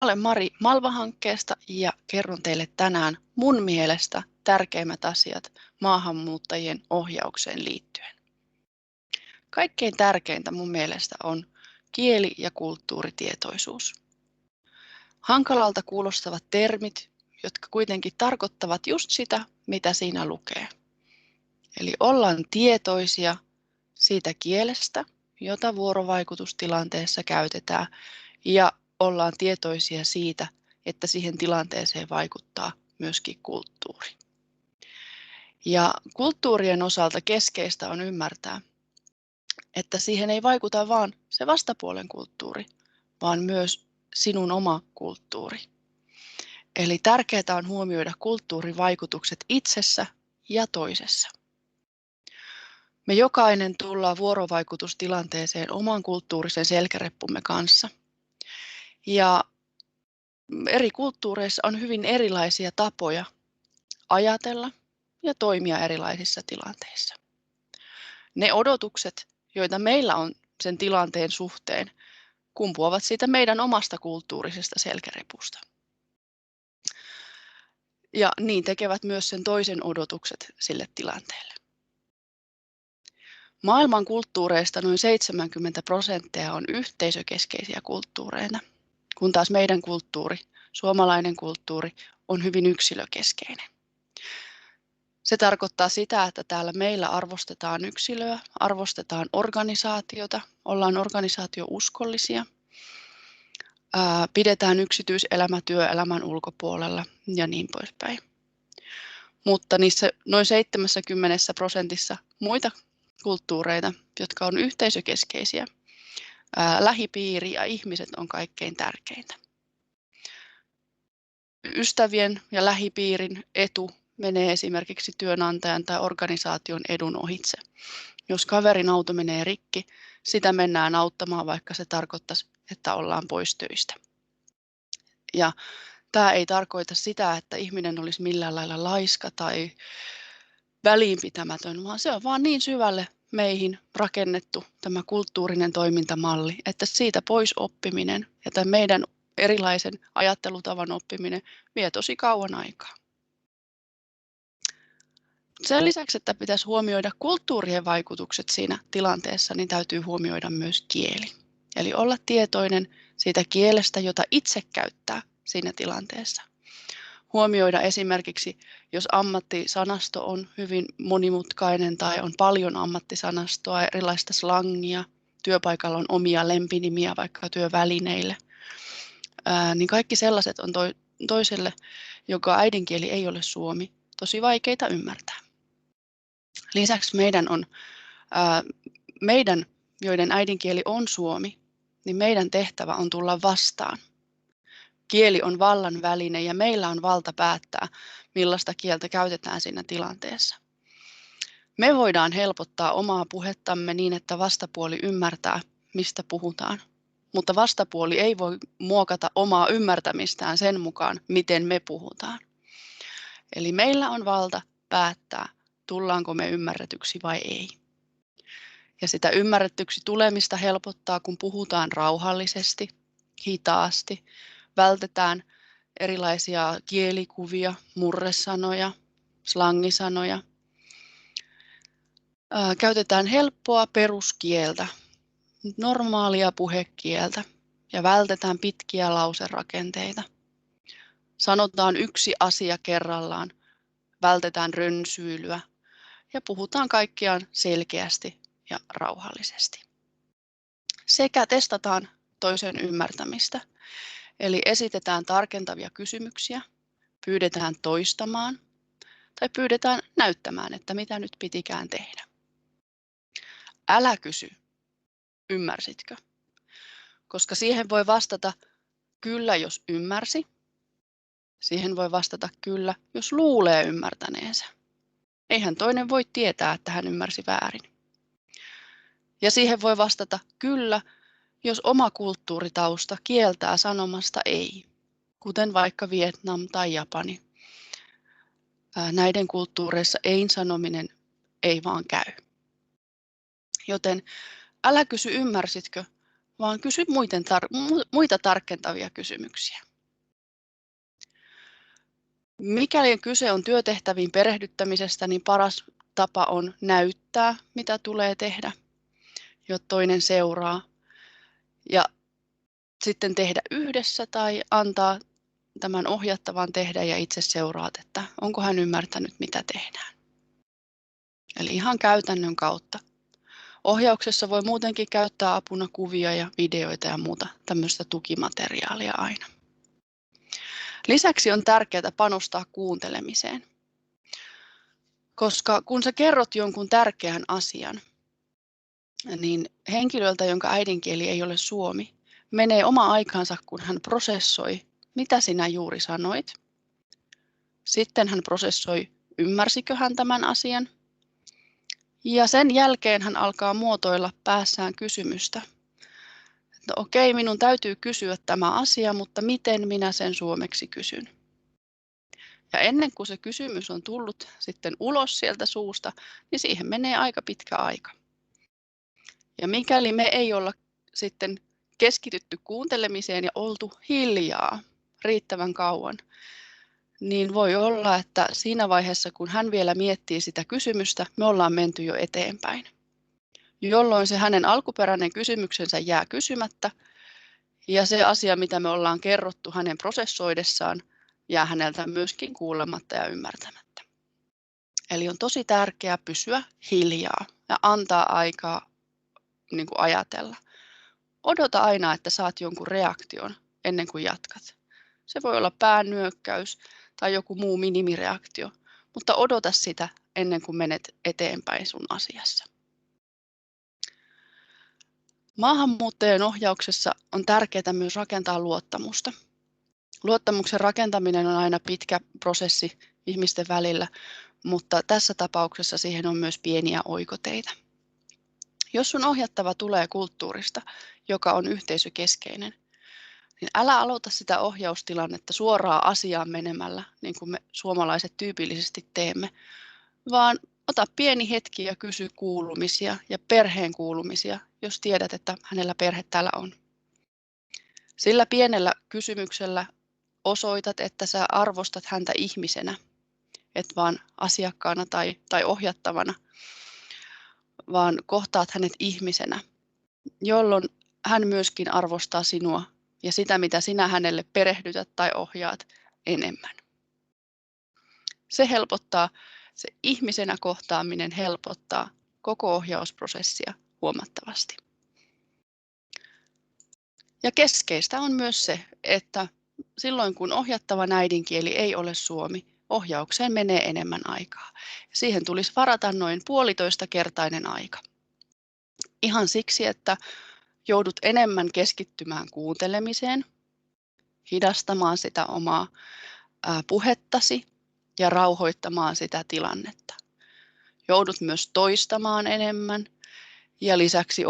Olen Mari Malva-hankkeesta ja kerron teille tänään mun mielestä tärkeimmät asiat maahanmuuttajien ohjaukseen liittyen. Kaikkein tärkeintä mun mielestä on kieli- ja kulttuuritietoisuus. Hankalalta kuulostavat termit, jotka kuitenkin tarkoittavat just sitä, mitä siinä lukee. Eli ollaan tietoisia siitä kielestä, jota vuorovaikutustilanteessa käytetään, ja ollaan tietoisia siitä, että siihen tilanteeseen vaikuttaa myöskin kulttuuri. Ja kulttuurien osalta keskeistä on ymmärtää, että siihen ei vaikuta vain se vastapuolen kulttuuri, vaan myös sinun oma kulttuuri. Eli tärkeää on huomioida kulttuurivaikutukset itsessä ja toisessa. Me jokainen tullaan vuorovaikutustilanteeseen oman kulttuurisen selkäreppumme kanssa. Ja eri kulttuureissa on hyvin erilaisia tapoja ajatella ja toimia erilaisissa tilanteissa. Ne odotukset, joita meillä on sen tilanteen suhteen, kumpuavat siitä meidän omasta kulttuurisesta selkärepusta. Ja niin tekevät myös sen toisen odotukset sille tilanteelle. Maailman kulttuureista noin 70% on yhteisökeskeisiä kulttuureita, kun taas meidän kulttuuri, suomalainen kulttuuri, on hyvin yksilökeskeinen. Se tarkoittaa sitä, että täällä meillä arvostetaan yksilöä, arvostetaan organisaatiota, ollaan organisaatiouskollisia, pidetään yksityiselämä työelämän ulkopuolella ja niin poispäin. Mutta niissä noin 70% muita kulttuureita, jotka on yhteisökeskeisiä, lähipiiri ja ihmiset on kaikkein tärkeintä. Ystävien ja lähipiirin etu menee esimerkiksi työnantajan tai organisaation edun ohitse. Jos kaverin auto menee rikki, sitä mennään auttamaan, vaikka se tarkoittaisi, että ollaan pois töistä. Ja tämä ei tarkoita sitä, että ihminen olisi millään lailla laiska tai välinpitämätön, vaan se on vaan niin syvälle meihin rakennettu tämä kulttuurinen toimintamalli, että siitä pois oppiminen ja tämän meidän erilaisen ajattelutavan oppiminen vie tosi kauan aikaa. Sen lisäksi, että pitäisi huomioida kulttuurien vaikutukset siinä tilanteessa, niin täytyy huomioida myös kieli. Eli olla tietoinen siitä kielestä, jota itse käyttää siinä tilanteessa. Huomioida esimerkiksi, jos ammattisanasto on hyvin monimutkainen tai on paljon ammattisanastoa, erilaista slangia, työpaikalla on omia lempinimiä vaikka työvälineille, niin kaikki sellaiset on toiselle, joka äidinkieli ei ole suomi, tosi vaikeita ymmärtää. Lisäksi meidän, joiden äidinkieli on suomi, niin meidän tehtävä on tulla vastaan. Kieli on vallan väline ja meillä on valta päättää, millaista kieltä käytetään siinä tilanteessa. Me voidaan helpottaa omaa puhettamme niin, että vastapuoli ymmärtää, mistä puhutaan, mutta vastapuoli ei voi muokata omaa ymmärtämistään sen mukaan, miten me puhutaan. Eli meillä on valta päättää, tullaanko me ymmärretyksi vai ei. Ja sitä ymmärretyksi tulemista helpottaa, kun puhutaan rauhallisesti, hitaasti, vältetään erilaisia kielikuvia, murresanoja, slangisanoja. Käytetään helppoa peruskieltä, normaalia puhekieltä ja vältetään pitkiä lauserakenteita. Sanotaan yksi asia kerrallaan, vältetään rönsyilyä ja puhutaan kaikkiaan selkeästi ja rauhallisesti. Sekä testataan toisen ymmärtämistä, eli esitetään tarkentavia kysymyksiä, pyydetään toistamaan tai pyydetään näyttämään, että mitä nyt pitikään tehdä. Älä kysy, ymmärsitkö? Koska siihen voi vastata kyllä, jos ymmärsi. Siihen voi vastata kyllä, jos luulee ymmärtäneensä. Eihän toinen voi tietää, että hän ymmärsi väärin. Ja siihen voi vastata kyllä, jos oma kulttuuritausta kieltää sanomasta ei, kuten vaikka Vietnam tai Japani. Näiden kulttuureissa ei-sanominen ei vaan käy. Joten älä kysy ymmärsitkö, vaan kysy muita tarkentavia kysymyksiä. Mikäli kyse on työtehtäviin perehdyttämisestä, niin paras tapa on näyttää, mitä tulee tehdä, jotta toinen seuraa. Ja sitten tehdä yhdessä tai antaa tämän ohjattavan tehdä ja itse seuraat, että onko hän ymmärtänyt, mitä tehdään. Eli ihan käytännön kautta. Ohjauksessa voi muutenkin käyttää apuna kuvia ja videoita ja muuta tämmöistä tukimateriaalia aina. Lisäksi on tärkeää panostaa kuuntelemiseen, koska kun sä kerrot jonkun tärkeän asian, niin henkilöltä, jonka äidinkieli ei ole suomi, menee oma aikansa, kun hän prosessoi, mitä sinä juuri sanoit. Sitten hän prosessoi, ymmärsikö hän tämän asian. Ja sen jälkeen hän alkaa muotoilla päässään kysymystä. Että okei, minun täytyy kysyä tämä asia, mutta miten minä sen suomeksi kysyn? Ja ennen kuin se kysymys on tullut sitten ulos sieltä suusta, niin siihen menee aika pitkä aika. Ja mikäli me ei olla sitten keskitytty kuuntelemiseen ja oltu hiljaa riittävän kauan, niin voi olla, että siinä vaiheessa, kun hän vielä miettii sitä kysymystä, me ollaan menty jo eteenpäin. Jolloin se hänen alkuperäinen kysymyksensä jää kysymättä, ja se asia, mitä me ollaan kerrottu hänen prosessoidessaan, jää häneltä myöskin kuulematta ja ymmärtämättä. Eli on tosi tärkeää pysyä hiljaa ja antaa aikaa niin kuin ajatella. Odota aina, että saat jonkun reaktion ennen kuin jatkat. Se voi olla päännyökkäys tai joku muu minimireaktio, mutta odota sitä ennen kuin menet eteenpäin sun asiassa. Maahanmuuttajien ohjauksessa on tärkeää myös rakentaa luottamusta. Luottamuksen rakentaminen on aina pitkä prosessi ihmisten välillä, mutta tässä tapauksessa siihen on myös pieniä oikoteitä. Jos sun ohjattava tulee kulttuurista, joka on yhteisökeskeinen, niin älä aloita sitä ohjaustilannetta suoraan asiaan menemällä, niin kuin me suomalaiset tyypillisesti teemme, vaan ota pieni hetki ja kysy kuulumisia ja perheen kuulumisia, jos tiedät, että hänellä perhe täällä on. Sillä pienellä kysymyksellä osoitat, että sä arvostat häntä ihmisenä, et vaan asiakkaana tai ohjattavana, vaan kohtaat hänet ihmisenä, jolloin hän myöskin arvostaa sinua ja sitä, mitä sinä hänelle perehdytät tai ohjaat enemmän. Se helpottaa, se ihmisenä kohtaaminen helpottaa koko ohjausprosessia huomattavasti. Ja keskeistä on myös se, että silloin kun ohjattavan äidinkieli ei ole suomi, ohjaukseen menee enemmän aikaa. Siihen tulisi varata noin 1,5-kertainen aika. Ihan siksi, että joudut enemmän keskittymään kuuntelemiseen, hidastamaan sitä omaa puhettasi ja rauhoittamaan sitä tilannetta. Joudut myös toistamaan enemmän ja lisäksi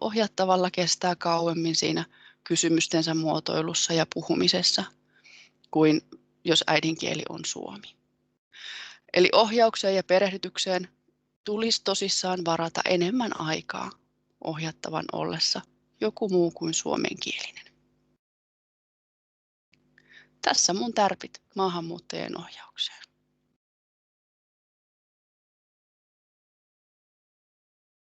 ohjattavalla kestää kauemmin siinä kysymystensä muotoilussa ja puhumisessa kuin jos äidinkieli on suomi. Eli ohjaukseen ja perehdytykseen tulisi tosissaan varata enemmän aikaa ohjattavan ollessa joku muu kuin suomenkielinen. Tässä mun tärpit maahanmuuttajien ohjaukseen.